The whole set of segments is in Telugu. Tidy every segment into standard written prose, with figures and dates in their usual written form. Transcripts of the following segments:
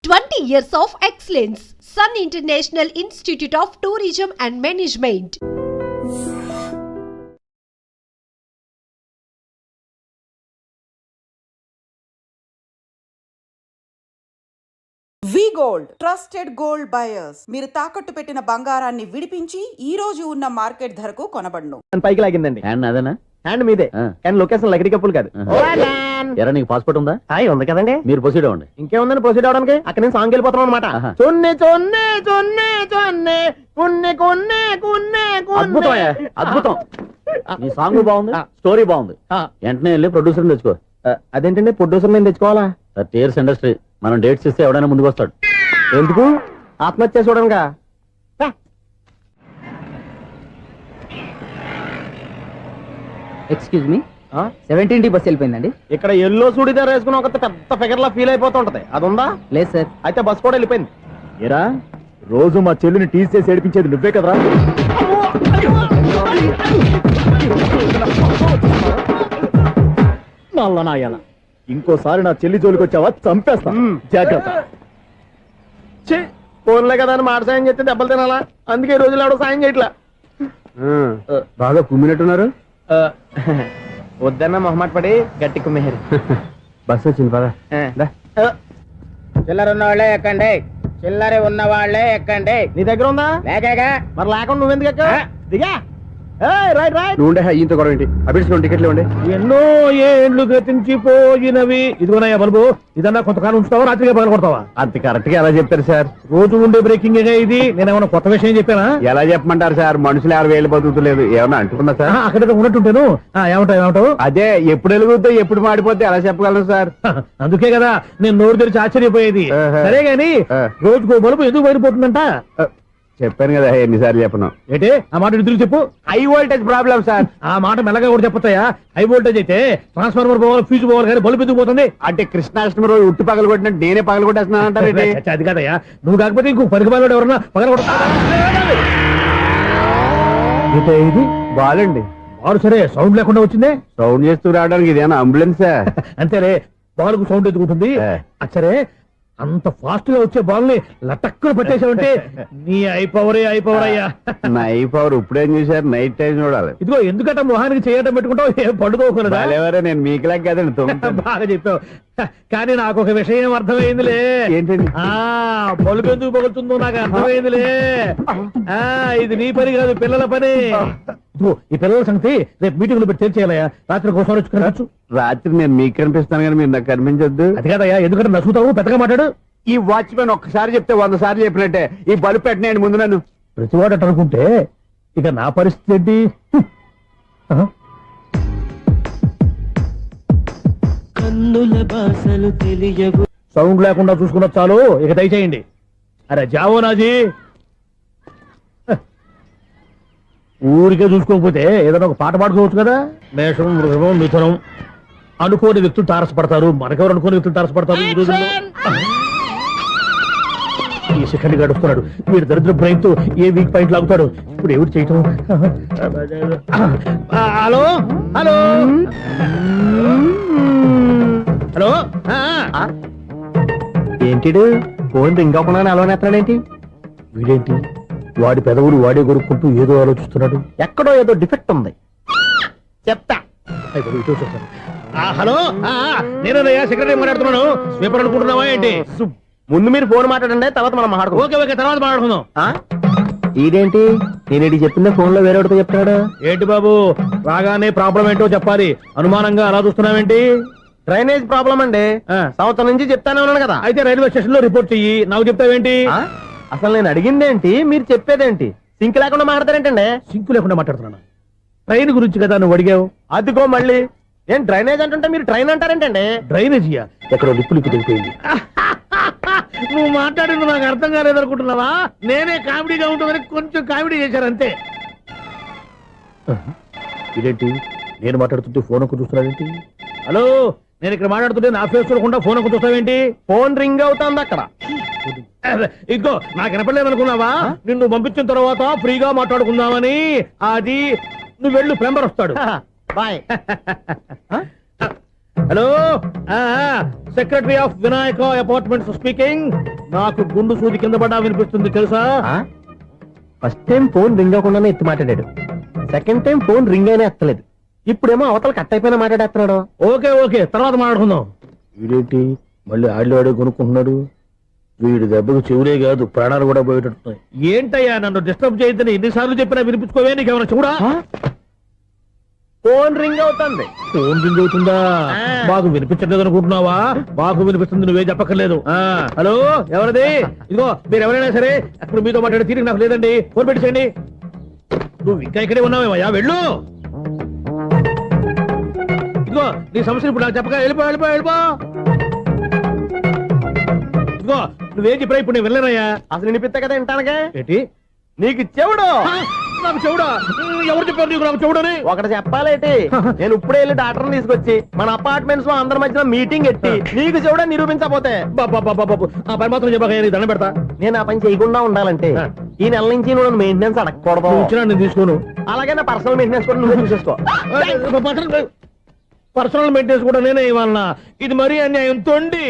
20 years of excellence. Sun International Institute of Tourism and Management. We gold trusted gold buyers. మీరు తాకట్టు పెట్టిన బంగారాన్ని విడిపించి ఈ రోజు ఉన్న మార్కెట్ ధరకు కొనబడును. పైకి లాగిందండి. హ్యాండ్ అదేనా? హ్యాండ్ మీదే, కానీ లొకేషన్ లగడి కప్పులు కాదు. ఎరా నీకు పాస్పోర్ట్ ఉందా? ఉంది కదండి. మీరు ప్రొసీడ్ అవ్వండి. ఇంకేముందని ప్రొసీడ్ అవడానికి అక్కడ నుంచి సాంగ్ వెళ్ళిపోతున్నాం అనమాట. చొన్నే చొన్నే చొన్నే చొన్నే కున్నే కున్నే కున్నే అద్భుతం అద్భుతం. నీ సాంగ్ బాగుంది, స్టోరీ బాగుంది. వెంటనే వెళ్ళి ప్రొడ్యూసర్ తెచ్చుకో. అదేంటండి ప్రొడ్యూసర్ నేను తెచ్చుకోవాలా? టీఆర్ఎస్ ఇండస్ట్రీ మనం డేట్స్ ఇస్తే ఎవడైనా ముందుకు వస్తాడు. ఎందుకు? ఆత్మహత్య చూడనుగా. Excuse me, 17D bus వెళ్ళిపోయిందండి. ఇక్కడ ఎల్లో చూడిదార్ వేసుకుని ఒక పెద్ద ఫిగర్ లా ఫీల్ అయిపోతుంటది, అది ఉందా? లేదు సార్. అయితే బస్ కూడా వెళ్ళిపోయింది. ఏరా రోజు మా చెల్లిని టీస్ చేసి ఏడిపించేది నువ్వే కదరా? నల్లనాయాల, ఇంకోసారి నా చెల్లి జోలికి వచ్చావా చంపేస్తా, జాగ్రత్త. ఫోన్లే కదా అని మాట సాయం చేస్తే దెబ్బలు తినాలా? అందుకే ఈ రోజులు ఎవడో సాయం చేయట్లా. బాగా కుమ్మినట్టున్నారు. వద్దన్న మొహమాట పడి గట్టి కుమ్మేరు. బస్ వచ్చింది పద. చిల్లర ఉన్న వాళ్ళే ఎక్కండి, చిల్లర ఉన్న వాళ్ళే ఎక్కండి. నీ దగ్గర ఉందా? లేకగా మరి లేకుండా నువ్వెందుకు ఎక్కావు? దిగా. Right right. నువ్వు ఈయంతో గొడవ ఏంటి? అభిడ్స్ టికెట్లు ఇవ్వండి. ఎన్నో ఏండ్లు గతించిపోయినవి. ఇదిగోనయ్యా బల్బు, ఇదన్నా కొంతకాలం ఉంచుతావా, రాత్రిగా పగల కొడతావా? అంత కరెక్ట్ గా ఎలా చెప్తారు సార్? రోజు ఉండే బ్రేకింగ్ ఇది. నేనేమన్నా కొత్త విషయం చెప్పానా? ఎలా చెప్పమంటారు సార్? మనుషులు 60 బతుకుతలేదు, ఏమన్నా అంటున్నా సార్? అక్కడ ఉన్నట్టుంటాను. ఏమంటావు? అదే ఎప్పుడు వెలుగుతో ఎప్పుడు మాడిపోతే ఎలా చెప్పగలరు సార్? అందుకే కదా నేను నోరు తెరిచి ఆశ్చర్యపోయేది. సరే గాని రోజుకో బల్బు ఎందుకు బయటపోతుందంట? చెప్పాను కదా ఎన్నిసార్లు చెప్పను. ఏంటి ఆ మాట ఎదురు చెప్పు. High voltage problem sir. ఆ మాట మెల్లగా కూడా చెప్పతాయా? హై వోల్టేజ్ అయితే ట్రాన్స్ఫార్మర్ పోవాలి, ఫ్యూజ్ పోవాలి, కానీ బల్బు ఎందుకు పోతుంది? అంటే కృష్ణాష్టమి రోజు ఉట్టి పగలు కొట్టినట్టు నేనే పగలు కొట్టేస్తున్నాను అంటారు. అది కాదయ్యా, నువ్వు కాకపోతే ఇంకో 10 బాలు ఎవరన్నా పగల కొడతా. ఇది బాలండి. బాలు సరే, సౌండ్ లేకుండా వచ్చిందే. సౌండ్ చేస్తూ రావడానికి ఇదేనా అంబులెన్స్? అంతేలే, బాలుకు సౌండ్ ఎదుగుతుంది. సరే, అంత ఫాస్ట్ గా వచ్చే బాల్ ని లటక్కులు పట్టేసావంటే నీ ఐపవర్ అయ్యా. నా ఐపవర్ ఇప్పుడేం చూసారు? నైట్ టైం చూడాలి. ఇదిగో ఎందుకంటే మొహానికి చేయటం పెట్టుకుంటావు, ఏం పండుకోకూడదా? నేను మీకులా కదండి. బాగా చెప్పావు, కానీ నాకు ఒక విషయం అర్థమైందిలే. ఏంటండి? బల్బు ఎందుకు పగులుతుందో నాకు అర్థమైందిలే. ఇది నీ పని కాదు, పిల్లల పని. ఈ పిల్లల సంగతి రేపు మీటింగ్ లో పెట్టి తెలిసేయాలయ్యా. రాత్రి ఒకసారి వచ్చి కనవచ్చు. రాత్రి నేను మీకు కనిపిస్తాను కానీ మీరు నాకు కనిపించొద్దు. అది కాదయ్యా, ఎందుకంటే నచ్చుతావు, పెద్దగా మాట్లాడు. ఈ వాచ్మెన్ ఒక్కసారి చెప్తే 100 సార్లు చెప్పినట్టే. ఈ బల్బు పెట్టినాయండి ముందు నన్ను. ప్రతివాడట అనుకుంటే ఇక నా పరిస్థితి ఏంటి? కన్నుల భాషలు తెలియవు. సౌండ్ లేకుండా చూసుకున్న చాలు, ఇక దయచేయండి. అరే జావో నాజీ, ఊరికే చూసుకోకపోతే ఏదైనా ఒక పాట పాడుకోవచ్చు కదా. మేషం, వృషభం, మిథునం అనుకోని వ్యక్తులు తారసపడతారు. మనకెవరు అనుకోని వ్యక్తులు తారసపడతారు ఈ రోజుల్లో. ఈ సెకండ్ గడుపుతున్నాడు వీడు దరిద్ర బ్రెయిన్ తో. ఏ వీక్ పాయింట్ లాగుతాడు ఇప్పుడు? ఎవరు చేయటం? Hello hello hello. ఏంటిడు ఫోన్ రింగ్ అవ్వకుండా అలవనేస్తాడేంటి? వీడేంటి వాడి పెదవులు వాడే కొరుక్కుంటూ ఏదో ఆలోచిస్తున్నాడు. ఎక్కడో ఏదో డిఫెక్ట్ ఉంది, చెప్తా. హలో, నేనయ్యా సెక్రటరీ మాట్లాడుతున్నాను. స్వీపర్ అనుకుంటున్నావా ఏంటి? ముందు మీరు ఫోన్ మాట్లాడండి, తర్వాత మనం మాట్లాడుకో. ఓకే ఓకే, తర్వాత మాట్లాడుకుందాం. ఇదేంటి నేను చెప్పిందే ఫోన్ లో వేరే ఒకటి చెప్తాడు? ఏంటి బాబు, రాగానే ప్రాబ్లం ఏంటో చెప్పాలి. అనుమానంగా అలా చూస్తున్నావేంటి? డ్రైనేజ్ ప్రాబ్లం అండి. సంవత్సరం నుంచి చెప్తానే ఉన్నాను కదా. అయితే రైల్వే స్టేషన్ లో రిపోర్ట్ చెయ్యి, నాకు చెప్తావేంటి? అసలు నేను అడిగిందేంటి, మీరు చెప్పేదేంటి? సింక్ లేకుండా మాట్లాడతారేంటండి? సింక్ లేకుండా మాట్లాడుతున్నాను. ట్రైన్ గురించి కదా నువ్వు అడిగావు. అదిగో మళ్ళీ ఏం డ్రైనేజ్ అంటుంటే మీరు ట్రైన్ అంటారేంటండి? డ్రైనేజీయా? ఎక్కడో లిప్పు తెగిపోయింది. నువ్వు మాట్లాడింది నాకు అర్థం కాలేదనుకుంటున్నావా? నేనే కామెడీగా ఉంటుందని కొంచెం కామెడీ చేశారు అంతే. ఇదేంటి నేను మాట్లాడుతుంటే ఫోన్ ఒక్క చూస్తున్నావేంటి? హలో, నేను ఇక్కడ మాట్లాడుతుంటే నా ఫేస్ చూడకుండా ఫోన్ ఒక్క చూస్తావేంటి? ఫోన్ రింగ్ అవుతుంది అక్కడ. ఇదిగో నాకు వినపడలేదనుకున్నావా? నిన్ను పంపించిన తర్వాత ఫ్రీగా మాట్లాడుకుందామని. అది నువ్వు వెళ్ళు, ప్లంబర్ వస్తాడు. Bye. Hello secretary of Vinayaka apartments speaking. నాకు గుండు సూది కింద పడ్డా వినిపిస్తుంది తెలుసా? ఫస్ట్ టైం ఫోన్ రింగ్ అవ్వకుండానే ఎత్తి మాట్లాడాడు. సెకండ్ టైం ఫోన్ రింగ్ అయినా ఎత్తలేదు. ఇప్పుడేమో అవతల కట్ అయిపోయినా మాట్లాడేస్తున్నాడు. ఓకే ఓకే, తర్వాత మాట్లాడుకుందాం. వీడేంటి మళ్ళీ ఆడి కొనుక్కుంటున్నాడు? వీడి దెబ్బకు చెవులే కాదు ప్రాణాలు కూడా పోయేటట్టున్నాయి. ఏంటయ్యా నన్ను డిస్టర్బ్ చేయొద్దని ఎన్నిసార్లు చెప్పినా వినిపించుకోవే? నీకేమైనా చూడా? ఫోన్ రింగ్ అవుతుంది. ఫోన్ రింగ్ అవుతుందా? మాకు వినిపించలేదు అనుకుంటున్నావా? మాకు వినిపిస్తుంది, నువ్వే చెప్పక్కర్లేదు. హలో, ఎవరిది? ఇదిగో మీరు ఎవరైనా సరే అక్కడ మీతో మాట్లాడే తీరిక నాకు లేదండి. ఫోన్ పెట్టేసేయండి. నువ్వు ఇంకా ఇక్కడే ఉన్నావేమయ్యా, వెళ్ళు. ఇదిగో నీ సమస్యలు ఇప్పుడు నాకు చెప్పక వెళ్ళిపో వెళ్ళిపో వెళ్ళిపో. ఇదిగో నువ్వేం చెప్పరా ఇప్పుడు నేను వెళ్ళానయ్యా. అసలు వినిపిస్తా కదా వింటానుగా. ఏంటి నీకు చెవుడు? నాకు చెవుడా? ఎవరు చెప్పారు నీకు నాకు చెవుడని? ఒకటి చెప్పాలేటి, నేను ఇప్పుడే వెళ్ళి డాక్టర్ తీసుకొచ్చి మన అపార్ట్మెంట్స్ లో అందరి మధ్యన మీటింగ్ ఎట్టి నీకు చెవుడా నిరూపించకపోతే బాబు ఆ పని మాత్రం చెప్పక, నీకు దండం పెడతా. నేను ఆ పని చేయకుండా ఉండాలంటే ఈ నెల నుంచి నువ్వు మెయింటెనెన్స్ అడగకూడదు. నువ్వు ఇచ్చినా నేను తీసుకోను. అలాగే నా పర్సనల్ మెయింటెనెన్స్ కూడా నువ్వే చూసేసుకో. పర్సనల్ మెయింటెనెన్స్ కూడా నేనే ఇవ్వాలన్నా? ఇది మరీ అన్యాయం తొండి.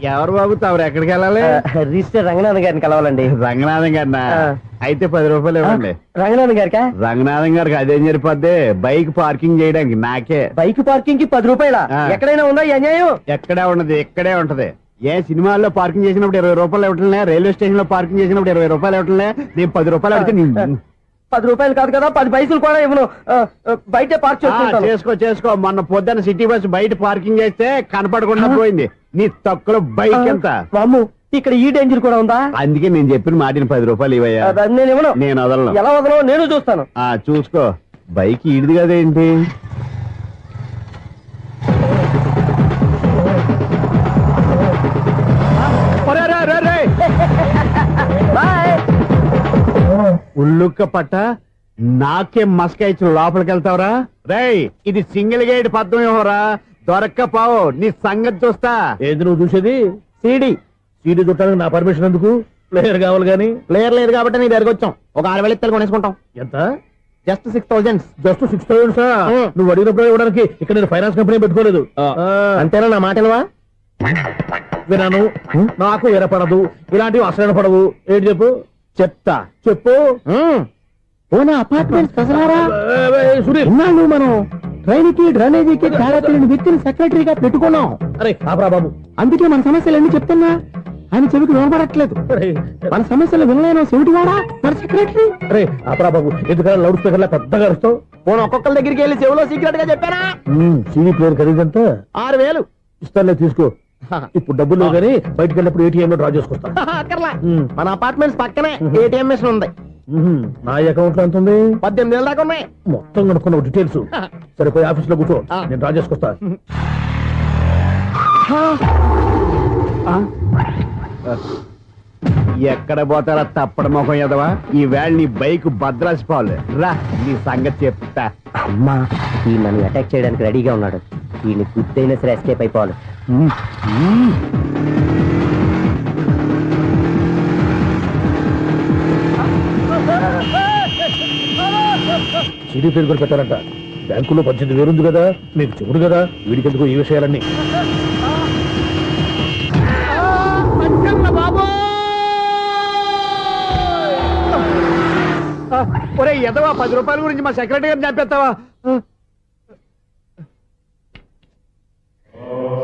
ఎవరు బాబు తమరు ఎక్కడికి వెళ్ళాలి? రిజిస్టర్ రంగనాథన్ గారిని కలవాలండి. రంగనాథం గారినా? అయితే 10 రూపాయలు ఇవ్వండి. రంగనాథన్ గారికా? రంగనాథం గారికి అదేం సరిపోద్ది, బైక్ పార్కింగ్ చేయడానికి. నాకే బైక్ పార్కింగ్ కి 10 రూపాయల? ఎక్కడైనా ఉందా ఈ అన్యాయం? ఎక్కడే ఉండదు, ఇక్కడే ఉంటది. ఏ సినిమాల్లో పార్కింగ్ చేసినప్పుడు 20 రూపాయలు ఇవ్వట్లే, రైల్వే స్టేషన్ లో పార్కింగ్ చేసినప్పుడు 20 రూపాయలు ఇవ్వట్లే. నేను 10 రూపాయలు అడిగితే 10 రూపాయలు కాదు కదా, 10 పైసలు కూడా ఇవ్వను. బయట పార్క్ చేసుకో. మొన్న పొద్దున్న సిటీ బస్ బయట పార్కింగ్ చేస్తే కనపడకుండా పోయింది. నీ తక్కువ బైక్ ఎంత? వామ్ము, ఇక్కడ ఈ డేంజర్ కూడా ఉందా? అందుకే నేను చెప్పిన మాటిని 10 రూపాయలు ఇవ్వయ్యా. నేను ఇవ్వను. నేను వదలను. ఎలా వదలను? నేను చూస్తాను. చూసుకో. బైక్ ఈడిది కదేంటి? ఉల్లుక్క పట్ట నాకే మస్క ఇచ్చిన లోపలికి వెళ్తావరా? రేయ్, ఇది సింగిల్ గేట్ పద్మం ఇవ్వరా? దొరక్కపోవు, నీ సంగతి చూస్తా. ఏది నువ్వు చూసేది? సీడీ చుట్టానికి నా పర్మిషన్ ఎందుకు? ప్లేయర్ కావాలి గానీ. ప్లేయర్ లేదు కాబట్టి నీ దగ్గరకు వచ్చాం. ఒక 6,000 ఇత్తలు కొనేసుకుంటాం. ఎంత? జస్ట్ 6,000. Just 6,000 sir? నువ్వు అడిగినప్పుడు ఇవ్వడానికి ఇక్కడ నేను ఫైనాన్స్ కంపెనీ పెట్టుకోలేదు. అంతేనా? నా మాటలువా? వినాను, నాకు వినపడదు, ఇలాంటివి అసలు పడవు. ఏంటి చెప్పు? చెప్తా. చెప్పు. అపార్ట్మెంట్ సునీల్, మనం ట్రైన్ కి డ్రైనేజీకి తేడా తెలియని వ్యక్తిని సెక్రటరీగా పెట్టుకున్నాం. అరే ఆపరా బాబు. అందుకే మన సమస్యలు ఎన్ని చెప్తున్నా ఆయన చెవికి వినపడట్లేదు. మన సమస్యలు వినలేను చెవిటివాడా మన సెక్రటరీ. అరే ఆపరా బాబు, ఎందుకన్నా లౌడ్ స్పీకర్ లా పెద్దగా అరుస్తావు? పోను ఒక్కొక్కరి దగ్గరికి వెళ్ళి చెవిలో సీక్రెట్ గా చెప్పానా? CD player ఖరీదంతా 6,000. ఇస్తానులే, తీసుకో. ఇప్పుడు డబ్బులు లేవు కానీ బయటకు వెళ్ళినప్పుడు ఏటీఎం లో డ్రా చేసుకొస్తా. అక్కర్లా, మన అపార్ట్మెంట్స్ పక్కనే ఏటీఎం మిషన్ ఉంది. నా అకౌంట్ లో ఎంత ఉంది? 18,000 దాకా ఉన్నాయి. మొత్తం కనుక్కున్న డీటెయిల్స్. సరిపోయి ఆఫీస్ లో కూర్చో, నేను డ్రా చేసుకొస్తా. ఎక్కడ పోతారా తప్పడ మొఖం ఎదవా? ఈ వేళ నీ బైక్ భద్రాసి పోవాలి. రా, నీ సంగతి చెప్తా. అమ్మా, ఈ నన్ను అటాక్ చేయడానికి రెడీగా ఉన్నాడు. వీడిని గుద్దైనా సరే ఎస్కేప్ అయిపోవాలి. సీడీ ప్లేయర్ కూడా పెట్టారంట. బ్యాంకులో 18,000 ఉంది కదా, మీకు చెవుడు కదా, వీడికి ఎందుకు ఈ విషయాలన్నీ? ఒరే ఎదవా, 10 రూపాయల గురించి మా సెక్రటరీ గారిని చంపేస్తావా?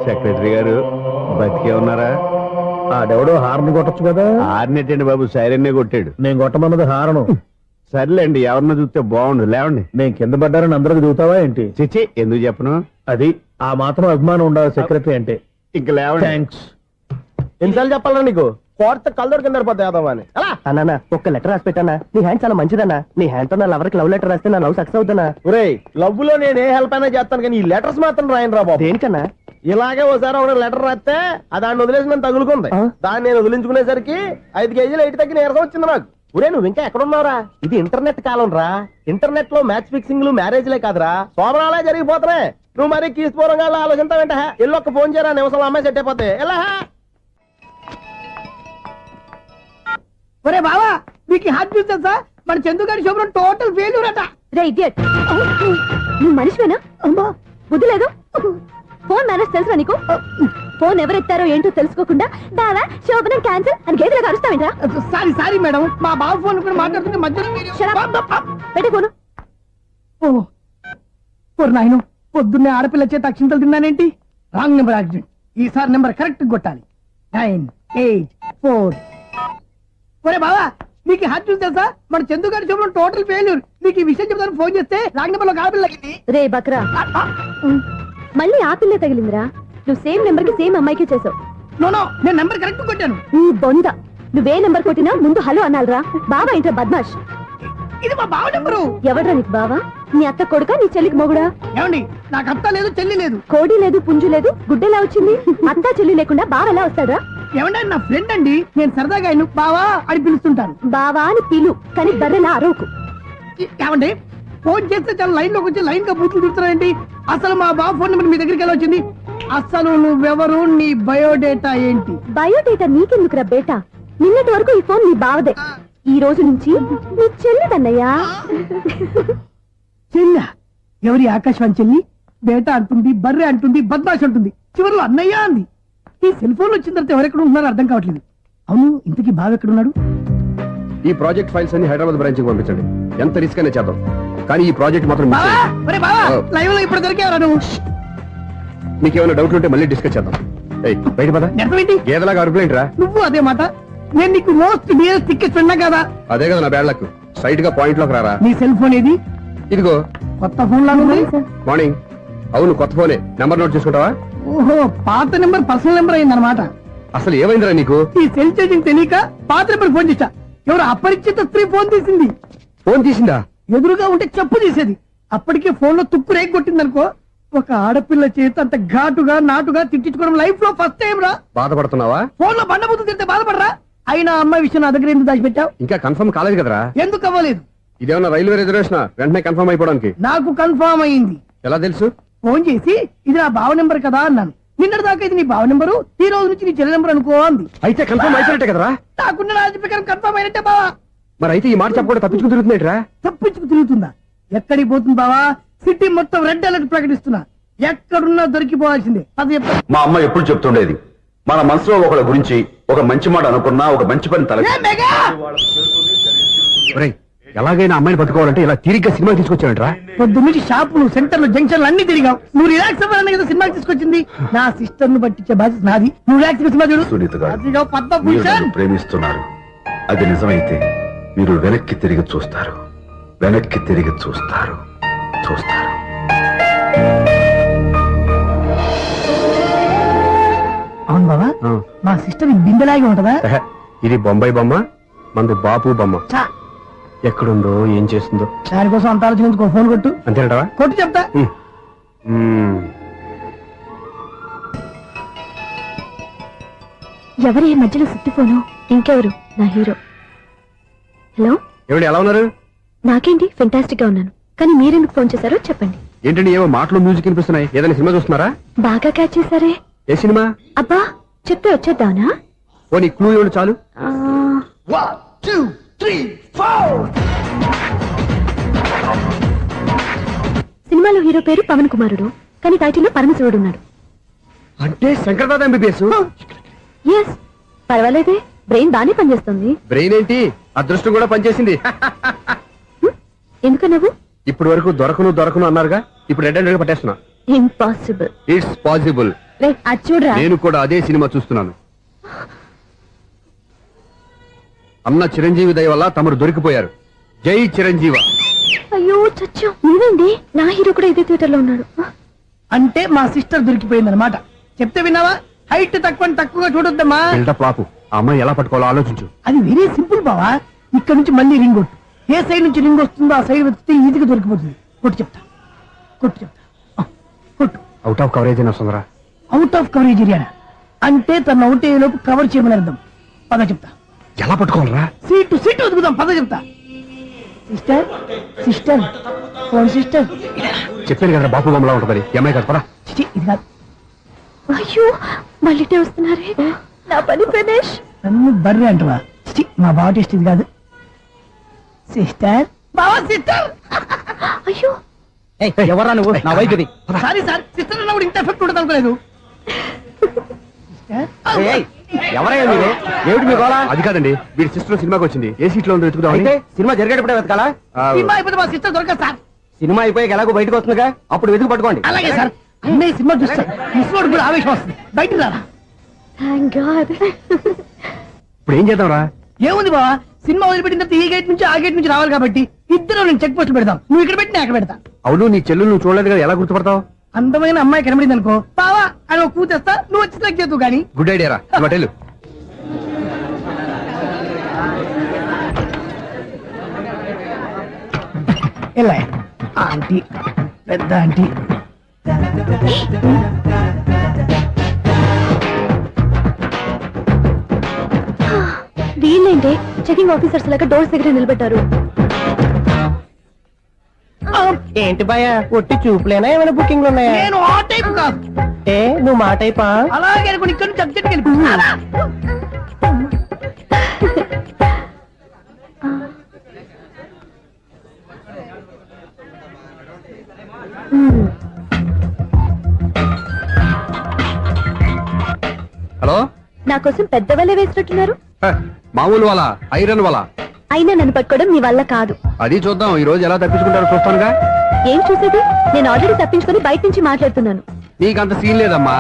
సెక్రటరీ గారు బతికే ఉన్నారా? ఆడెవడో హార్న్ కొట్టచ్చు కదా. ఆరినట్టండి బాబు, సైరన్నే కొట్టాడు. నేను కొట్టమన్నది హారను. సర్లేండి, ఎవరన్నా చూస్తే బాగుండు. లేవండి. నేను కింద పడ్డారని అందరికి చూతావా ఏంటి? చిచ్చి, ఎందుకు చెప్పను? అది ఆ మాత్రం అభిమానం ఉండాలి సెక్రటరీ అంటే. ఇంక లేవండి. థ్యాంక్స్. ఎన్నిసార్లు చెప్పాలా నీకు? కోర్త కలదోడు కింద పోతాయి అని. అన్నా, ఒక్క లెటర్ రాసి పెట్టానా? నీ హ్యాండ్ చాలా మంచిదన్నా. నీ హ్యాండ్ తో నా లవర్ కి లవ్ లెటర్ రాస్తే నా లవ్ సక్సెస్ అవుతానా? లవ్ లో నేను ఏ హెల్ప్ అయినా చేస్తాను, కానీ ఈ లెటర్స్ మాత్రం రాయను రా బాబు. దేనికన్నా? ఇలాగే ఒకసారి ఒక లెటర్ రాస్తే దాన్ని వదిలేసి నన్ను తగులుకుంది. దాన్ని నేను వదిలించుకునేసరికి 5 కేజీలు 8 తగ్గి నీరసం వచ్చింది నాకు. ఒరే, నువ్వు ఇంకా ఎక్కడున్నావురా? ఇది ఇంటర్నెట్ కాలం రా. ఇంటర్నెట్ లో మ్యాచ్ ఫిక్సింగ్లు, మ్యారేజ్లే కాదురా, సోమరాలే జరిగిపోతున్నాయి. నువ్వు మరి కీస్పూరంగా ఆలోచించావంటే ఎల్లు ఒక్క ఫోన్ చేయరా, నిమిషంలో అమ్మాయి సెట్ అయిపోతే. ఎలా? ఒరే బావా, మీకు హాట్ న్యూస్ తెలుసా? మన చందు గారి శుభ్రం టోటల్ ఫెయిల్యూర్ అట. రే ఇడియట్, నువ్వు మనిషివేనా? అమ్మా బుద్ధి లేదు. ఫోన్ మేనేజ్ తెలుసా నీకు? ఫోన్ ఎవరెత్తారో ఏంటో తెలుసుకోకుండా బావా శోభనం క్యాన్సిల్ అని గేదెలకు అరుస్తావేంట్రా? సారీ మేడం, మా బాబు ఫోన్ కూడా మాట్లాడుతుంటే మధ్యలో పెట్టే ఫోను. నాయను పొద్దున్నే ఆడపిల్ల చేత అక్షింతలు తిన్నానేంటి? Wrong number accident. ఈసారి నెంబర్ కరెక్ట్ కొట్టాలి. 984. ఒరే బావా, నీకు హార్ట్ చూసి తెలుసా? మన చందు గారి చూపడం టోటల్ ఫెయిల్యూర్. నీకు ఈ విషయం చెప్తాను ఫోన్ చేస్తే రాంగ్ నెంబర్ లో ఆడపిల్ల రే బక్రా, మళ్ళీ ఆ పిల్ల తగిలిందిరా. నువ్వు సేమ్ నెంబర్ కి సేమ్ అమ్మాయికి చేసావు. నో నేను నెంబర్ కరెక్ట్ కొట్టాను. నీ బొంద, నువ్వే నెంబర్ కొట్టినా ముందు హలో అనాలిరా. బావా ఏంట్రా బద్మాష్? ఇది మా బావ నెంబరు. ఎవడ్రా నీకు బావా? నీ అత్త కొడుక, నీ చెల్లికి మొగుడా? ఏమండి, నాకు అత్త లేదు చెల్లి లేదు. కోడి లేదు పుంజు లేదు, గుడ్డెలా వచ్చింది? అత్త చెల్లి లేకుండా బావ ఎలా వస్తాడా? ఏమండి, నా ఫ్రెండ్ అండి, నేను సరదాగా ఆయన బావా అని పిలుస్తుంటాను. బావా అని పిలు, కానీ బర్రెలా అరవకు. ఏమండి, ఫోన్ చేస్తే చాలా లైన్ లోకి వచ్చి లైన్ గా బూతులు తిడుతున్నారండి. అసలు మా బావ ఫోన్ నెంబర్ మీ దగ్గరికి ఎలా వచ్చింది? అసలు నువ్వెవరు, నీ బయోడేటా ఏంటి? బయోడేటా నీకెందుకురా బేటా? నిన్నటి వరకు ఈ ఫోన్ నీ బావదే, ఈ రోజు నుంచి నీ చెల్లిదన్నయ్యా. చెల్లి? ఎవరి ఆకాశవాణి చెల్లి? బేటా అంటుంది, బర్రె అంటుంది, బద్మాష్ అంటుంది, చివరిలో అన్నయ్య అంది. ఈ సెల్ ఫోన్ వచ్చిన తర్వాత ఎవరెక్కడ ఉంటున్నారో అర్థం కావట్లేదు. అవును, ఇంతకీ బావ ఎక్కడున్నాడు? ఈ ప్రాజెక్ట్ ఫైల్స్ అన్ని హైదరాబాద్ బ్రాంచ్ కి పంపించండి. ఎంత రిస్క్ అనే చేద్దాం, కానీ ఈ ప్రాజెక్ట్ మాత్రం miss చేయొద్దు. లైవ్ లో ఇప్పుడు దొరికేవరా నువ్వు? నీకేమైనా డౌట్ ఉంటే మళ్ళీ డిస్కస్ చేద్దాం. ఏయ్, బయట పద. నెరవేంటి గేదలాగా అరుపులేంట్రా? నువ్వు అదే మాట. నేను నీకు మోస్ట్ డియరెస్ట్ టికెట్ విన్నా కదా. అదే కదా నా బ్యాడ్ లక్. స్ట్రైట్ గా పాయింట్ లోకి రారా. నీ సెల్ ఫోన్ ఏది? ఇదిగో కొత్త ఫోన్ లాగా ఉంది. మార్నింగ్. అవును, కొత్త ఫోనే. నెంబర్ నోట్ చేసుకుంటావా? ఓహో, పాత నెంబర్ పర్సనల్ నెంబర్ అయిందన్నమాట. అసలు ఏమైందిరా నీకు? ఈ సెల్ చేసింగ్ తెలియక పాత నెంబర్ ఫోన్ చేశా. ఎవరు అపరిచిత స్త్రీ ఫోన్ తీసింది. ఫోన్ తీసిందా? ఎదురుగా ఉంటే చెప్పు తీసేది. అప్పటికే ఫోన్ లో తుక్కు రేగి కొట్టిందనుకో. ఒక ఆడపిల్ల చేత అంత ఘాటుగా నాటుగా తిట్టించుకోవడం లైఫ్ లో ఫస్ట్ టైం రా. బాధపడుతున్నావా? ఫోన్ లో బండబుద్ధి తింటే బాధపడరా? అయినా అమ్మాయి విషయం నా దగ్గర ఎందుకు దాచిపెట్టావు? ఇంకా కన్ఫర్మ్ కాలేదు కదరా. ఎందుకు అవ్వలేదు? ఇదేమన్నా రైల్వే రిజర్వేషన్? వెంటనే కన్ఫర్మ్ అయిపోవడానికి. నాకు కన్ఫర్మ్ అయింది. ఎలా తెలుసు? ఫోన్ చేసి ఇది నా బావ నెంబర్ కదా అన్నాను. నిన్నటి దాకా ఇది నీ బావ నెంబరు, ఈ రోజు నుంచి నీ చెల్లి నెంబర్ అనుకో అంది. అయితే కన్ఫర్మ్ అయిపోయినట్టే కదరా. నాకున్న రాజు ప్రకారం కన్ఫర్మ్ అయినట్టే బావా. మరి అయితే ఈ మాట చెప్పకుండా తప్పించుకుని తిరుగుతున్నట్రా? తప్పించుకు తిరుగుతుందా? ఎక్కడికి పోతుంది బావా? సిటీ మొత్తం రెడ్ అలర్ట్ ప్రకటిస్తున్నా. ఎక్కడున్నా దొరికిపోవాల్సిందే. అది చెప్తా. మా అమ్మ ఎప్పుడు చెప్తుండేది, మన మనసులో ఒకళ్ళ గురించి ఒక మంచి మాట అనుకున్నా ఒక మంచి పని తల. ఎలాగైనా అమ్మాయిని పట్టుకోవాలంటే ఇలా తిరిగ్గా సినిమా తీసుకొచ్చాడంట్రా. పొద్దు నుంచి షాపులు, సెంటర్లు, జంక్షన్లు అన్ని తిరిగావు. నువ్వు రిలాక్స్ అవ్వాలనే కదా సినిమాకి తీసుకొచ్చింది. నా సిస్టర్ ను పట్టించే బాధ్యత నాది. నువ్వు రిలాక్స్ సినిమా చూడు. సునీత గారు, అదిగో మీరు పద్మభూషణ్. నన్ను ప్రేమిస్తున్నారు. అది నిజమైతే మీరు వెనక్కి తిరిగి చూస్తారు, వెనక్కి తిరిగి చూస్తారు, చూస్తారు. అవును బాబా, మా సిస్టర్ బిందెలాగే ఉంటదా? ఇది బొంబాయి బొమ్మ, మంది బాపు బొమ్మ. చా, ఎక్కడుందో ఏం చేస్తుందో దానికోసం అంత ఆలోచించుకో. ఫోన్ కొట్టు. అంతేనటవా? కొట్టు చెప్తా. ఎవరి ఈ మధ్యలో సుత్తి ఫోను? ఇంకెవరు? నా హీరో. హలో, ఏమిటి ఎలా ఉన్నారు? నాకేంటి ఫెంటాస్టిక్ గా ఉన్నాను, కానీ మీరెందుకు ఫోన్ చేశారో చెప్పండి. ఏంటండి ఏవో మాటలు మ్యూజిక్ వినిపిస్తున్నాయి? ఏదైనా సినిమా చూస్తున్నారా? బాగా క్యాచ్ చేశారే. ఏ సినిమా? అబ్బా, చెప్తే వచ్చేద్దానా? పోనీ క్లూ ఇవ్వండి చాలు. సినిమాలో హీరో పేరు పవన్ కుమారుడు, కానీ టైటిల్లో పరమశివుడు ఉన్నాడు. అంటే శంకర్దాద ఎంబీబీఎస్. ఎస్, పర్వాలేదే, బ్రెయిన్ బానే పనిచేస్తుంది. బ్రెయిన్ ఏంటి, అదృష్టం కూడా పనిచేసింది. ఎందుకన్నావు? ఇప్పటి వరకు దొరకను అన్నారుగా, ఇప్పుడు రెడ్ హ్యాండెడ్ గా పట్టేస్తున్నా. ఇంపాసిబుల్. It's possible. అది చూడరా. నేను కూడా అదే సినిమా చూస్తున్నాను. అన్న చిరంజీవి దయ వల్ల తమరు దొరికిపోయారు. జై చిరంజీవ. అయ్యో చచ్చా, నీవేంటి? నా హీరో కూడా ఇదే థియేటర్ లో ఉన్నాడు. అంటే మా సిస్టర్ దొరికిపోయింది అనమాట. చెప్తే విన్నావా? హైట్ తక్కువగా చూడొద్దమ్మా. బిల్డప్ లాపు. ఆ అమ్మాయి ఎలా పట్టుకోవాలో ఆలోచించు. అది వెరీ సింపుల్ బావా. ఇక్కడ నుంచి మళ్ళీ రింగ్ కొట్టు. ఏ సైడ్ నుంచి రింగ్ వస్తుందో ఆ సైడ్ వెతికితే ఈజీగా దొరికిపోతుంది. కొట్టు చెప్తా. కొట్టు. అవుట్ ఆఫ్ కవరేజ్ అయినా వస్తుందిరా. అవుట్ ఆఫ్ కవరేజ్ ఏరియా అంటే తన అవుట్ అయ్యే లోపు కవర్ చేయమని అర్థం. పద చెప్తా. ఎలా పట్టుకోవాలరా? సీటు వెతుకుదాం. పద చెప్తా. Sister phone sister. చెప్పాను కదా బాపు బొమ్మలా ఉంటుందని. అమ్మాయి కదా, పదా. ఇది కాదు. అయ్యో, మళ్ళీ వస్తున్నారే. నా పని ఫినిష్. నన్ను బర్రె అంటవా? మా బావ టేస్ట్ ఇది కాదు. సిస్టర్, బావా సిస్టర్. అయ్యో ఎవరా నువ్వు నా వైఫ్ ఇది సారీ సార్ సిస్టర్ అన్నప్పుడు ఇంత ఎఫెక్ట్ ఉండదు అనుకోలేదు ఎవరయ్యా మీరు ఏమిటి మీ గోళ అది కాదండి వీడి సిస్టర్ సినిమాకి వచ్చింది ఏ సీట్ లో ఉందో వెతుకుదామని అయితే సినిమా జరిగేటప్పుడే వెతకాలా సినిమా అయిపోతే మా సిస్టర్ దొరకదు సార్ సినిమా అయిపోయాక ఎలాగో బయటకు వస్తుందిగా అప్పుడు వెతికి పట్టుకోండి అలాగే సార్ అన్నయ్య సినిమా చూస్తే మిస్వాడు కూడా ఆవేశం వస్తుంది బయటకు రారా థ్యాంక్ గాడ్ ఇప్పుడు ఏం చేద్దాంరా ఏముంది బావా సినిమా వదిలిపెట్టిన తర్వాత ఈ గేట్ నుంచి ఆ గేట్ నుంచి రావాలి కాబట్టి ఇద్దరు నేను చెక్ పోస్ట్ పెడతాం నువ్వు ఇక్కడ పెట్టి నేను అక్కడ పెడతా అవును నీ చెల్లెలు నువ్వు చూడలేదు కదా ఎలా గుర్తుపడతావు అందమైన అమ్మాయి కనబడింది అనుకో బావా అని ఒక కూతేస్తా నువ్వు వచ్చి సెలెక్ట్ చేద్దు కానీ గుడ్ ఐడియా రా హోటల్ ఎలా ఆంటీ పెద్ద ఆంటీ వీళ్ళేంటి చెకింగ్ ఆఫీసర్స్ లాగా డోర్స్ దగ్గర నిలబెట్టారు ఏంటి భయ ఒట్టి చూపులేనా ఏమైనా బుకింగ్లు ఉన్నాయా నేను ఆ టైప్ కాదు ఏ నువ్వు మా టైపా అలాగే అనుకుని ఇక్కడ నుంచి అర్జెంట్కి వెళ్ళిపోతున్నా హలో నా కోసం పెద్ద వల్ల వేసినట్టున్నారు మామూలు వాళ్ళ ఐరన్ వాళ్ళ అయినా నన్ను పట్టుకోవడం మీ వల్ల కాదు అది చూద్దాం ఈ రోజు ఎలా తప్పించుకుంటారో చూస్తానుగా ఏం చూసేది నేను ఆల్రెడీ తప్పించుకొని బయట నుంచి మాట్లాడుతున్నాను నీకంత సీన్ లేదమ్మా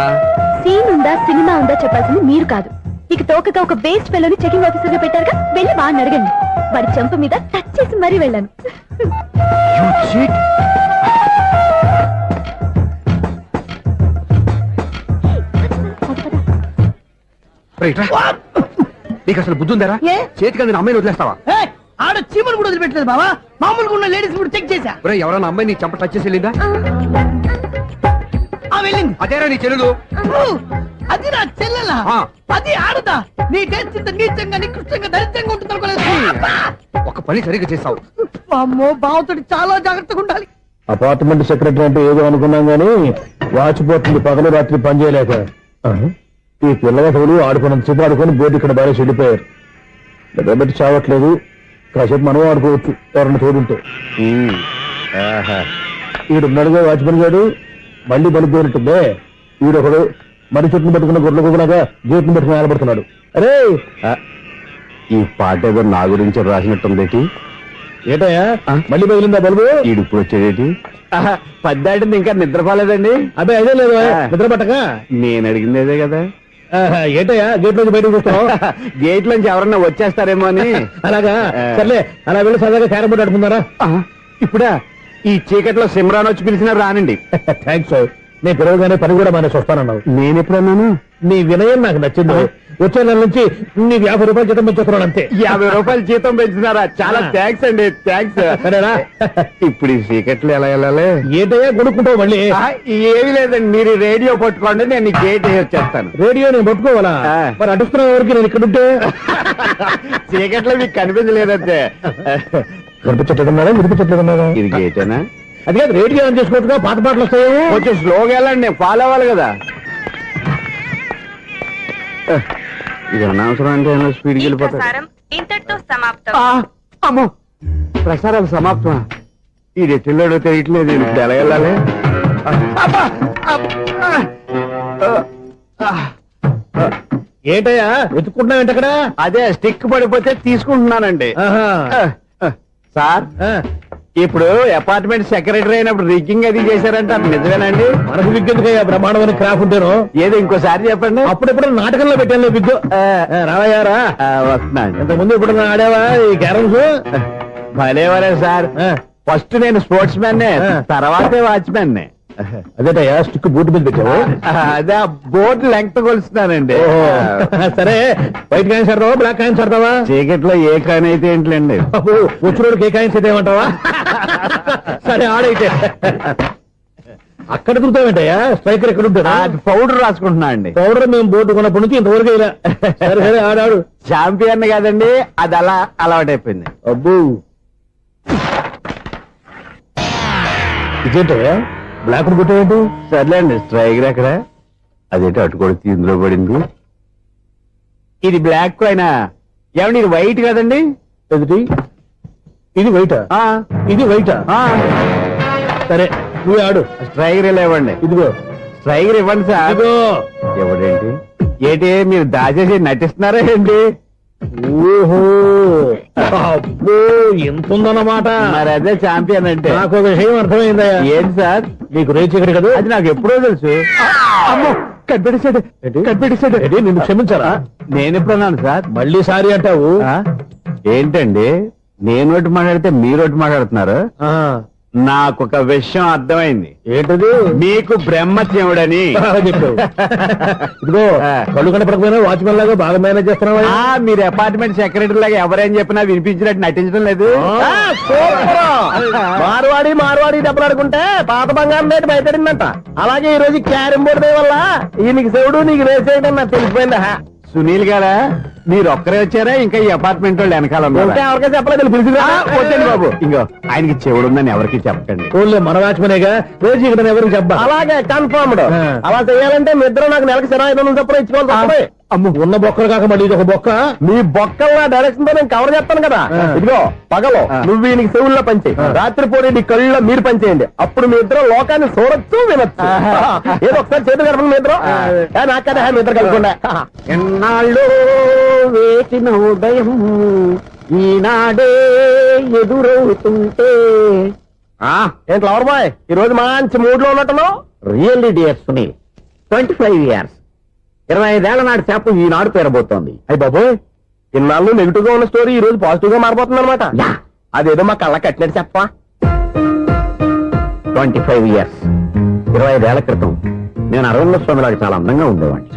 సీన్ ఉందా సినిమా ఉందా చెప్పాల్సింది మీరు కాదు మీకు తోకగా ఒక బేస్ట్ ఫెలోని చెకింగ్ ఆఫీసర్ గా పెట్టారుగా వెళ్ళి బాగా అడగండి వాడి చెంప మీద టచ్ చేసి మరీ వెళ్ళాను నీకు అసలు బుద్ధి ఉందారా ఏ? చేతికి అందిన అమ్మాయిని వదిలేస్తావా ఆడ చీమలు కూడా వదిలిపెట్టలేదు బావా మామూలుగా ఉన్న లేడీస్ కూడా చెక్ చేశా ఒరేయ్, ఎవరైనా అమ్మాయి నీ చెంప టచ్ చేసి వెళ్ళిందా ఆ వెళ్ళింది అదేరా నీ చెల్లెలు ఓ, అది నా చెల్లెలా ఆ. అది ఆడదా నీ టేస్ట్ ఇంత నీచంగా నికృష్టంగా దరిద్రంగా ఉంటుంది అనుకోలేదు ఒక పని సరిగ్గా చేసావు అమ్మో బావతోటి చాలా జాగ్రత్తగా ఉండాలి అపార్ట్మెంట్ సెక్రటరీ అంటే ఏదో అనుకున్నాం గానీ వాచిపోతుంది పగలు రాత్రి పని చేయలేక ఈ పిల్లగతులు ఆడుకున్నంతసేపు ఆడుకొని బోర్డు ఇక్కడ బాగా చెడిపోయారు నిద్రబెట్టి చావట్లేదు కాసేపు మనం ఆడుకోవచ్చు ఎవరన్నా తోడుంటే ఈడున్నాడుగా వాచ్మెన్ గారు మళ్ళీ బలిపోయినట్టుందే ఈడొకడు మరి చెట్టును పెట్టుకున్న గొడ్ల గుబలాగా గేట్ను పెట్టుకుని నిలబడుతున్నాడు అరే ఈ పాట ఏదో నా గురించి రాసినట్టుంది ఏటయ్యా మళ్ళీ బదిలిందా బలుబు ఈడు ఇప్పుడు వచ్చేదేటి పద్దాటింది ఇంకా నిద్రపోలేదండి అదే అదే లేదు నిద్ర పట్టక నేను అడిగింది అదే కదా ఏటయ్యా గేట్ నుంచి బయటకు చూస్తావు గేట్ లోంచి ఎవరన్నా వచ్చేస్తారేమో అని అలాగా సర్లే అలా వెళ్ళి సరదాగా క్యారం బోర్డు ఆడుకుందారా ఇప్పుడా ఈ చీకట్లో సిమ్రాన్ వచ్చి పిలిచినా రానండి థ్యాంక్స్ నేను పిలవగానే పని కూడా మానేసి వస్తానన్నావు నేను ఎప్పుడన్నాను నీ వినయం నాకు నచ్చింది వచ్చే నెల నుంచి నీకు 50 రూపాయలు జీతం పెంచుతున్నాను అంతే 50 రూపాయలు జీతం పెంచినారా చాలా థ్యాంక్స్ అండి థ్యాంక్స్ సరేనా ఇప్పుడు ఈ చీకట్లు ఎలా వెళ్ళాలి ఏంటయ్యా కొనుక్కుంటావు మళ్ళీ ఏమీ లేదండి మీరు రేడియో పట్టుకోండి నేను ఈ గేట్ వచ్చేస్తాను రేడియో నేను పట్టుకోవాలా ఆ. మరి అడుస్తున్న వరకు నేను ఇక్కడ ఉంటే చీకట్లో మీకు కనిపించలేదంటే కనిపించట్లేదన్నారా వినిపించట్లేదన్నారా ఇది గేటేనా అది కాదు రేడియో ఆన్ చేసుకోవచ్చుగా పాత పాటలు వస్తాయేమో కొంచెం స్లోగా వెళ్ళండి ఫాలో అవ్వాలి కదా ఇది అనవసరం అంటే స్పీడ్కి వెళ్ళిపోతారు ఇంతటితో సమాప్తం అమ్మో ప్రసారాలు సమాప్తమా ఇది ఎట్టిల్లాడో తెలియట్లేదు ఇది ఇప్పుడు ఎలా వెళ్ళాలి అబ్బా! అబ్బా! ఏంటయ్యా వెతుక్కుంటున్నావు ఏంటక్కడ అదే స్టిక్ పడిపోతే తీసుకుంటున్నానండి సార్ ఇప్పుడు అపార్ట్మెంట్ సెక్రటరీ అయినప్పుడు రిగ్గింగ్ అది చేశారంటే అది నిజమేనండి మనకు విగ్గెందుకయ్యా బ్రహ్మాండమైన క్రాఫ్ ఉంటాను ఏదో ఇంకోసారి చెప్పండి అప్పుడెప్పుడు నాటకంలో పెట్టాను విగ్గు రావయ్యారా వస్తున్నాను ఇంత ముందు ఇప్పుడు ఆడావా ఈ క్యారమ్స్ భలేవరే సార్ ఫస్ట్ నేను స్పోర్ట్స్ మ్యాన్ తర్వాతే వాచ్మెన్ అదేటయ్యా స్టిక్ బూట్ మీద పెట్టావు అదే బోర్డు లెంగ్త్ కొలుస్తున్నానండి సరే వైట్ కాయిన్స్ ఆడతావా బ్లాక్ కాయిన్స్ ఆడతావా చీకట్లో ఏ కాని అయితే ఏంటండి వచ్చినోడు ఏ కాయిన్స్ అయితే ఏమంటావా సరే ఆడైతే అక్కడ తిరుగుతావేంటయ్యా స్ట్రైకర్ ఎక్కడ ఉంటారా పౌడర్ రాసుకుంటున్నా అండి పౌడర్ మేము బోర్డు కొన్నప్పటి నుంచి ఇంతవరకు ఇలా సరే సరే ఆడాడు చాంపియన్ కాదండి అది అలా అలవాటైపోయింది అబ్బు ఇదేంటయ్యా బ్లాక్ కొట్టేయండి సర్లేండి స్ట్రైకర్ ఎక్కడ అదేంటి అటుకొడితే ఇందులో పడింది ఇది బ్లాక్ అయినా ఏమండి ఇది వైట్ కదండి ఎదుటి ఇది వైటా ఆ, ఇది వైటా ఆ. సరే నువ్వే ఆడు. స్ట్రైగర్ ఇవ్వండి. ఇదిగో స్ట్రైగర్ ఇవ్వండి సార్. ఇదిగో. ఎవడేంటి ఏంటి మీరు దాచేసి నటిస్తున్నారా ఏంటి? ఓహో అబ్బో ఎంత ఉందన్నమాట. మరి అదే ఛాంపియన్ అంటే. నాకు ఒక విషయం అర్థమైందయ్యా. ఏంటి సార్? నీకు రేచి ఇక్కడ కదా. అది నాకు ఎప్పుడో తెలుసు. అమ్మో కనిపెట్టేశాడు. కనిపెట్టేశాడు. నిన్ను క్షమించారా? నేను ఎప్పుడన్నాను సార్? మళ్ళీ సారీ అంటావు. ఏంటండి నేను ఒకటి మాట్లాడితే మీరు ఒకటి మాట్లాడుతున్నారు? ఆ, నాకు ఒక విషయం అర్థమైంది. ఏంటది? మీకు బ్రహ్మత్యముడని బాగా చెప్పావు. ఇదిగో కళ్ళు కనపడకపోయినా వాచ్మెన్ లాగా బాగా మేనేజ్ చేస్తున్నావా? మీరు అపార్ట్మెంట్ సెక్రటరీ లాగా ఎవరేం చెప్పినా వినిపించినట్టు నటించడం లేదు. మార్వాడి డబ్బులు ఆడుకుంటే పాత బంగారం రేటు బయటడిందంట. అలాగే ఈ రోజు క్యారం బోర్డు వల్ల ఈయనకి శివుడు నీకు రేసేయడం నాకు తెలిసిపోయిందా? సునీల్ గారా మీరు ఒక్కరే వచ్చారా? ఇంకా ఈ అపార్ట్మెంట్ వాళ్ళు వెనకాల ఉంటే ఎవరికైనా చెప్పలేదు పిలిచిరా. వచ్చండి బాబు. ఇంకో ఆయనకి చెవుడు ఉందని ఎవరికి చెప్పకండి. ఓన్లీ మన వాచ్మెనేగా రోజు ఇక్కడ ఎవరికి చెప్పా. అలాగే కన్ఫర్మ్డ్. అలా చేయాలంటే మీ ఇద్దరు నాకు నెలకి 500 చొప్పున ఇచ్చుకోవాలి. అమ్మ ఉన్న బొక్కలు కాక మళ్ళీ ఇది ఒక బొక్క. మీ బొక్కల డైరెక్షన్ తో నేను కవర్ చేస్తాను కదా. ఇదిగో పగలో నువ్వు ఈయనకి చెవుల్లో పనిచేయి, రాత్రి పూట నీ కళ్ళలో మీరు పనిచేయండి. అప్పుడు మీ ఇద్దరు లోకాన్ని చూడొచ్చు వినొచ్చు. ఏదో ఒకసారి చేతులు కలపండి మీ ఇద్దరు. నాకు కదా మీ ఇద్దరు కలుపుకుండా. ఎన్నాళ్ళు వేచిన ఉదయం ఈనాడే ఎదురవుతుంటే. ఏంటి లవర్ బాయ్ ఈ రోజు మంచి మూడ్ లో ఉన్నట్టున్నావు? రియల్లీ డియర్ సునీల్, 25 years 25 ఏళ్ల నాటి చేప ఈనాడు పేరబోతోంది. అయ్యి బాబోయ్, ఇన్నాళ్ళు నెగిటివ్ గా ఉన్న స్టోరీ ఈ రోజు పాజిటివ్ గా మారిపోతుంది అనమాట. అదేదో మా కళ్ళ కట్టినట్టు చెప్పా. 25 years 25 ఏళ్ల క్రితం నేను అరవింద స్వామి లాగా చాలా అందంగా ఉండేవాడిని.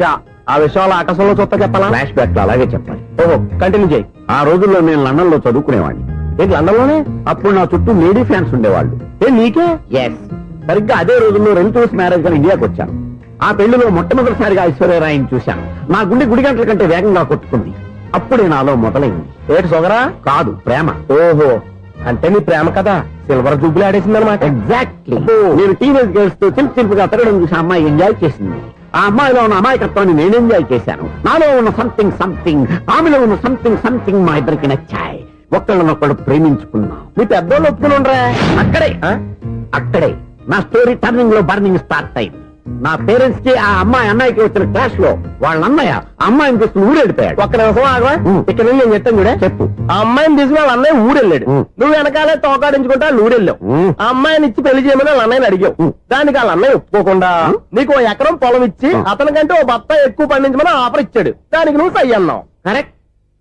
ఆ విషయాలు ఆకాశంలో చూస్తా చెప్పాలా? ఫ్లాష్ బ్యాక్ లో అలాగే చెప్పాలి. ఓహో కంటిన్యూ చేయి. ఆ రోజుల్లో నేను లండన్ లో చదువుకునేవాడిని. ఏంటి లండన్ లోనే? అప్పుడు నా చుట్టూ లేడీ ఫ్యాన్స్ ఉండేవాళ్ళు. నీకే? ఎస్, సరిగ్గా అదే రోజుల్లో రిలేటివ్స్ మ్యారేజ్ గా ఇండియాకి వచ్చాను. ఆ పెళ్లిలో మొట్టమొదటిసారిగా ఐశ్వర్యరాయని చూశాను. నా గుండె గుడి గంటల కంటే వేగంగా కొట్టుకుంది. అప్పుడే నాలో మొదలైంది. ఏటి సొగరా? కాదు, ప్రేమ. ఓహో, అంటే నీ ప్రేమ కదా సిల్వర్ జూబ్లీ ఆడేసింది అనమాట. ఎగ్జాక్ట్లీ. నేను టీనేజ్ గర్ల్స్ తో చిలుపుగా తిరగడం చూసి అమ్మాయి ఎంజాయ్ చేసింది. ఆ అమ్మాయిలో ఉన్న అమాయకత్వాన్ని నేను ఎంజాయ్ చేశాను. నాలో ఉన్న సంథింగ్ ఆమెలో ఉన్న సంథింగ్ మా ఇద్దరికి నచ్చాయి. ఒక్కళ్ళనొక్కడు ప్రేమించుకున్నాం. మీ పెద్దోళ్ళు ఒప్పుకుని ఉండరా? అక్కడే నా స్టోరీ టర్నింగ్ లో బర్నింగ్ స్టార్ట్ అయింది. నా పేరెంట్స్ కి ఆ అమ్మాయి అన్నయ్యకి వచ్చిన క్లాష్ లో వాళ్ళ అన్నయ్య అమ్మాయిని తీసుకుని ఊరెళ్ళిపోయాడు. ఒక్క నిమిషం ఆగవా? ఇక్కడ నుంచి నేను చెప్తాను కూడా చెప్పు. ఆ అమ్మాయిని తీసుకుని వాళ్ళ అన్నయ్య ఊరెళ్ళాడు. నువ్వు వెనకాలే తోకాడించుకుంటా ఊరెళ్ళావు. ఆ అమ్మాయిని ఇచ్చి పెళ్లి చేయమని వాళ్ళ అన్నయ్యని అడిగావు. దానికి వాళ్ళ అన్నయ్య ఒప్పుకోకుండా నీకు 1 ఎకరం పొలం ఇచ్చి అతనికంటే 1 బత్త ఎక్కువ పండించమని ఆఫర్ ఇచ్చాడు. దానికి నువ్వు సై అన్నావు. కరెక్ట్,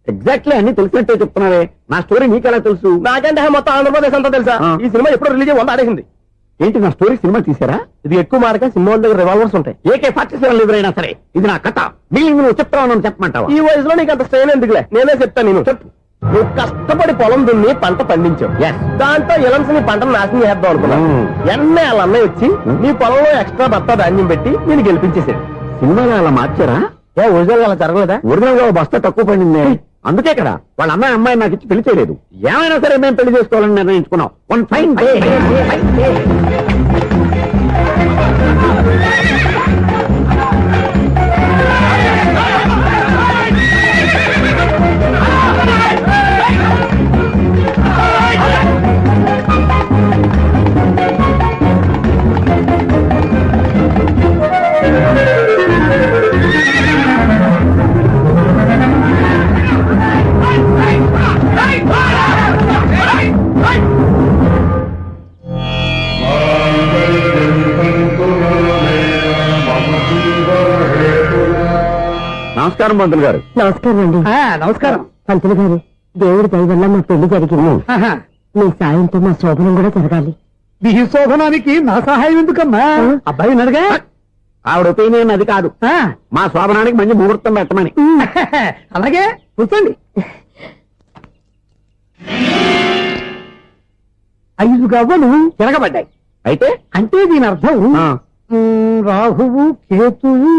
ఎగ్జాక్ట్లీ అన్ని తెలిసినట్టే చెప్తున్నావే. నా స్టోరీ నీకెలా తెలుసు? నాకంటే మొత్తం ఆంధ్రప్రదేశ్ అంతా తెలుసా? ఈ సినిమా ఎప్పుడు రిలీజ్ అయ్యి 100 ఆడేసింది. ఏంటి నా స్టోరీ సినిమా తీసారా? ఇది ఎక్కువ మార్క సినిమా దగ్గర రివాల్వర్స్ ఉంటాయి. AK-47 ఎవరైనా సరే ఇది నా కథ. మిగిలిన నువ్వు చెప్తావు చెప్పమంటావా? ఈ వయసులో నీకు అంత స్ట్రెయిన్ ఎందుకులే, నేనే చెప్తాను. నేను చెప్పు. నువ్వు కష్టపడి పొలం దున్ని పంట పండించావు. దాంతో ఇలన్స్ నీ పంటను నాశనం చేద్దాం అనుకున్నావు. ఎన్నే వాళ్ళ అన్నయ్య వచ్చి నీ పొలంలో ఎక్స్ట్రా బత్తా ధాన్యం పెట్టి నేను గెలిపించేసాడు. సినిమాలో అలా మార్చారా? ఒరిజినల్ అలా జరగలేదా? ఒరిజినల్ గా బస్తా తక్కువ పండింది. అందుకే కదా వాళ్ళ అమ్మాయి నాకు ఇచ్చి పెళ్లి చేయలేదు. ఏమైనా సరే మేము పెళ్లి చేసుకోవాలని నిర్ణయించుకున్నాం. One fine day. నమస్కారం పంతులు గారు. నమస్కారం అండి. నమస్కారం పంతులు గారు, దేవుడి దయ వల్ల మా పెళ్లి జరిగింది. మీ సాయంతో మా శోభనం కూడా జరగాలి. మీ శోభనానికి నా సహాయం ఎందుకమ్మా? అబ్బాయి ఉన్నాడుగా. ఆవిడ ఒపీనియన్ అది కాదు. మా శోభనానికి మంచి ముహూర్తం పెట్టమని. అలాగే కూర్చోండి. 5 గవ్వలు తిరగబడ్డాయి. అయితే అంటే దీని అర్థం రాహువు కేతువు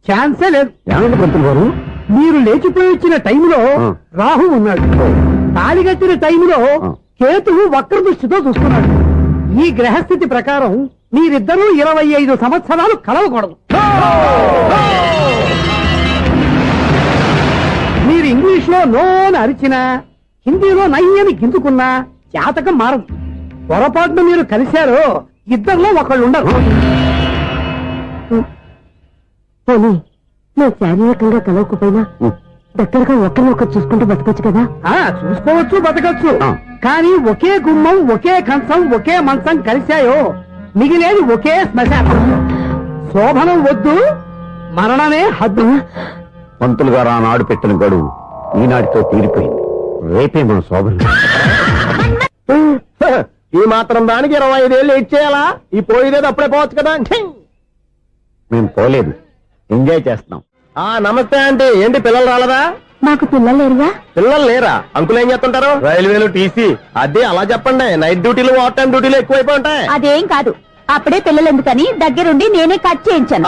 ఛాన్సే లేదు. ఏమండి పంతులు గారు, మీరు లేచిపోయి వచ్చిన టైంలో రాహు ఉన్నాడు. తాళి కట్టిన టైంలో కేతువు వక్ర దృష్టితో చూస్తున్నాడు. ఈ గ్రహస్థితి ప్రకారం మీరిద్దరూ 25 సంవత్సరాలు కలవకూడదు. మీరు ఇంగ్లీష్ లో నో అని అరిచినా, హిందీలో నయ్యని గింజుకున్నా జాతకం మారదు. పొరపాటున మీరు కలిశారు ఇద్దరిలో ఒకళ్ళు ఉండరు. నువ్వు శారీరకంగా కలవకపోయినా దగ్గరగా ఒకరినొకరు చూసుకుంటూ బతకొచ్చు కదా. చూసుకోవచ్చు, బతకచ్చు. ఆ. కానీ ఒకే గుమ్మం, ఒకే కంచం, ఒకే మంచం కలిశాయో మిగిలేది ఒకే శ్మశానం. శోభనం వద్దు, మరణమే హద్దు. పంతులు గారు ఆనాడు పెట్టిన గడువు ఈనాటితో తీరిపోయింది. రేపే మన శోభనం. ఈ మాత్రం దానికి 25 ఏళ్ళు ఇచ్చేయాలా? ఈ పోయేదేది అప్పుడే పోవచ్చు కదా. మేము పోలేదు, ఎంజాయ్ చేస్తున్నాం. నమస్తే అంటే ఏంటి పిల్లలు రాలదా? మాకు పిల్లలు లేరుగా. పిల్లలు లేరా? అంకులు ఏం చేస్తుంటారు? రైల్వేలు, టీసీ. అదే అలా చెప్పండి. నైట్ డ్యూటీలు, ఓవర్ టైం డ్యూటీలు ఎక్కువైపోయి ఉంటాయి. అదేం కాదు, అప్పుడే పిల్లలు ఎందుకని దగ్గరుండి నేనే కట్ చేయించాను.